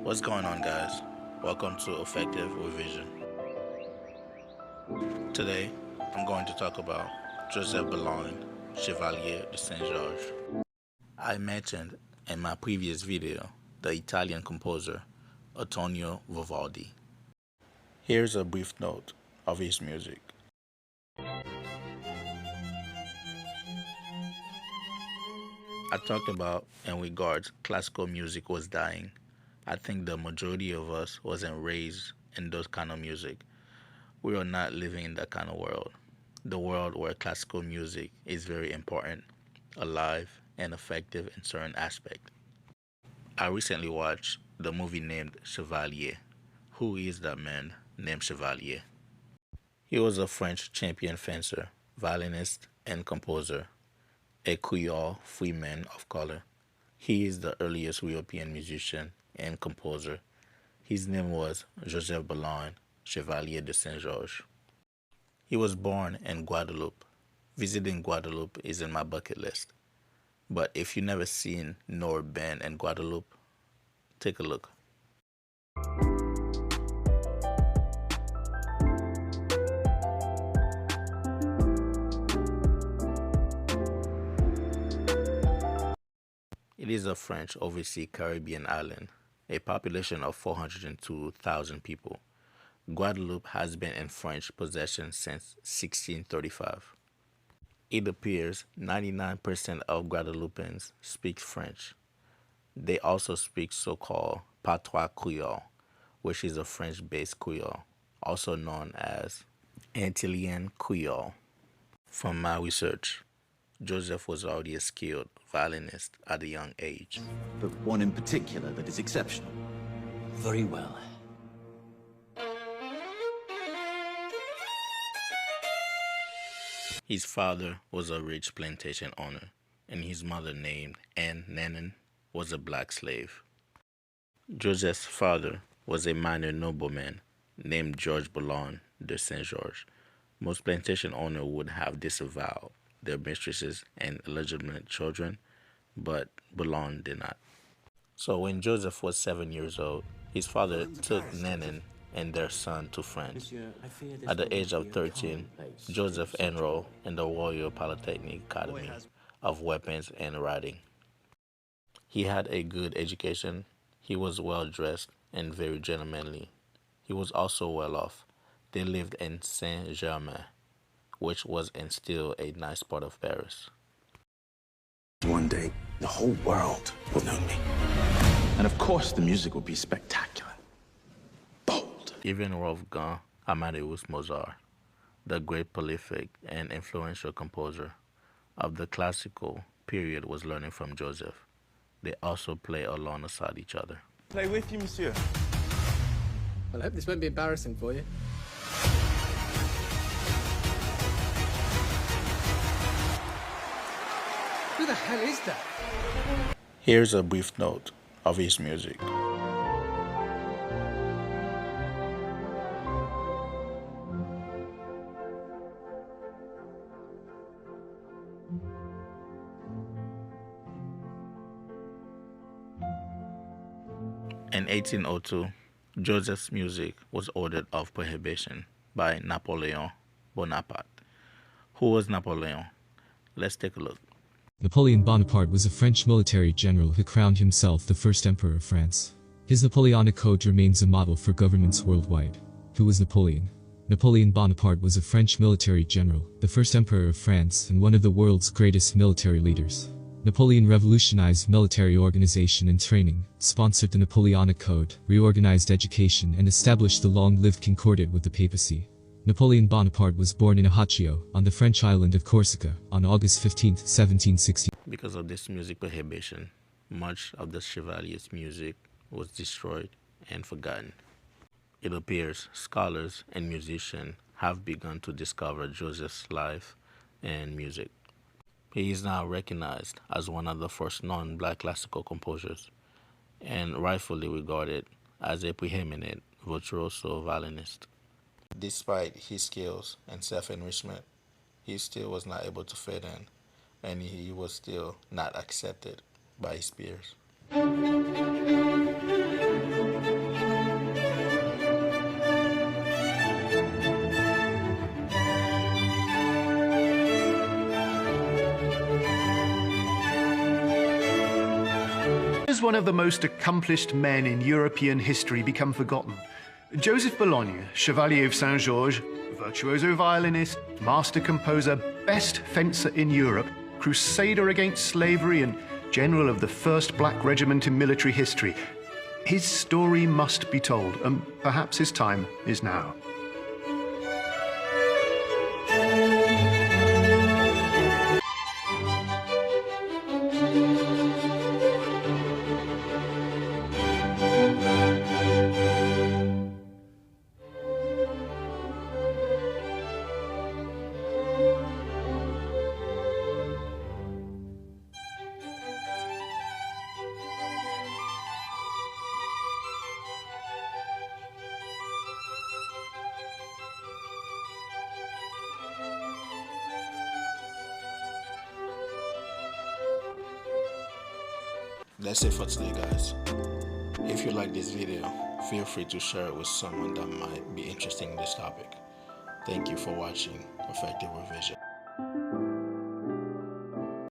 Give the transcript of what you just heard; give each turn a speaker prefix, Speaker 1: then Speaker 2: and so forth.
Speaker 1: What's going on, guys? Welcome to Effective Revision. Today, I'm going to talk about Joseph Bologne, Chevalier de Saint Georges. I mentioned in my previous video the Italian composer Antonio Vivaldi. Here's a brief note of his music. I talked about in regards classical music was dying. I think the majority of us wasn't raised in those kind of music. We are not living in that kind of world. The world where classical music is very important, alive, and effective in certain aspects. I recently watched the movie named Chevalier. Who is that man named Chevalier? He was a French champion fencer, violinist, and composer, a Creole free man of color. He is the earliest European musician and composer. His name was Joseph Bologne, Chevalier de Saint Georges. He was born in Guadeloupe. Visiting Guadeloupe is in my bucket list. But if you never seen nor been in Guadeloupe, take a look. It is a French overseas Caribbean island, a population of 402,000 people. Guadeloupe has been in French possession since 1635. It appears 99% of Guadeloupeans speak French. They also speak so-called patois Creole, which is a French-based Creole, also known as Antillean Creole. From my research, Joseph was already a skilled violinist at a young age.
Speaker 2: But one in particular that is exceptional.
Speaker 3: Very well.
Speaker 1: His father was a rich plantation owner, and his mother, named Anne Nanan, was a black slave. Joseph's father was a minor nobleman named George Bologne de Saint Georges. Most plantation owners would have disavowed their mistresses and illegitimate children, but Bologne did not. So when Joseph was 7 years old, his father took Nanan and their son to France. At the age of 13, Joseph enrolled in the Royal Polytechnic Academy of Weapons and Writing. He had a good education, he was well dressed and very gentlemanly. He was also well off. They lived in Saint-Germain, which was and still a nice part of Paris.
Speaker 2: One day, the whole world will know me. And of course, the music will be spectacular. Bold.
Speaker 1: Even Wolfgang Amadeus Mozart, the great prolific and influential composer of the classical period, was learning from Joseph. They also play alongside each other.
Speaker 4: Play with you, monsieur.
Speaker 5: Well, I hope this won't be embarrassing for you. Who the hell is that?
Speaker 1: Here's a brief note of his music. In 1802, Joseph's music was ordered of prohibition by Napoleon Bonaparte. Who was Napoleon? Let's take a look.
Speaker 6: Napoleon Bonaparte was a French military general who crowned himself the first emperor of France. His Napoleonic Code remains a model for governments worldwide. Who was Napoleon? Napoleon Bonaparte was a French military general, the first emperor of France, and one of the world's greatest military leaders. Napoleon revolutionized military organization and training, sponsored the Napoleonic Code, reorganized education, and established the long-lived concordat with the papacy. Napoleon Bonaparte was born in Ajaccio, on the French island of Corsica, on August 15, 1760.
Speaker 1: Because of this music prohibition, much of the Chevalier's music was destroyed and forgotten. It appears scholars and musicians have begun to discover Joseph's life and music. He is now recognized as one of the first non-black classical composers and rightfully regarded as a preeminent virtuoso violinist. Despite his skills and self-enrichment, he still was not able to fit in, and he was still not accepted by his peers.
Speaker 4: has one of the most accomplished men in European history become forgotten? Joseph Bologne, Chevalier of Saint-Georges, virtuoso violinist, master composer, best fencer in Europe, crusader against slavery, and general of the first black regiment in military history. His story must be told, and perhaps his time is now.
Speaker 1: That's it for today, guys. If you like this video, feel free to share it with someone that might be interested in this topic. Thank you for watching Effective Revision.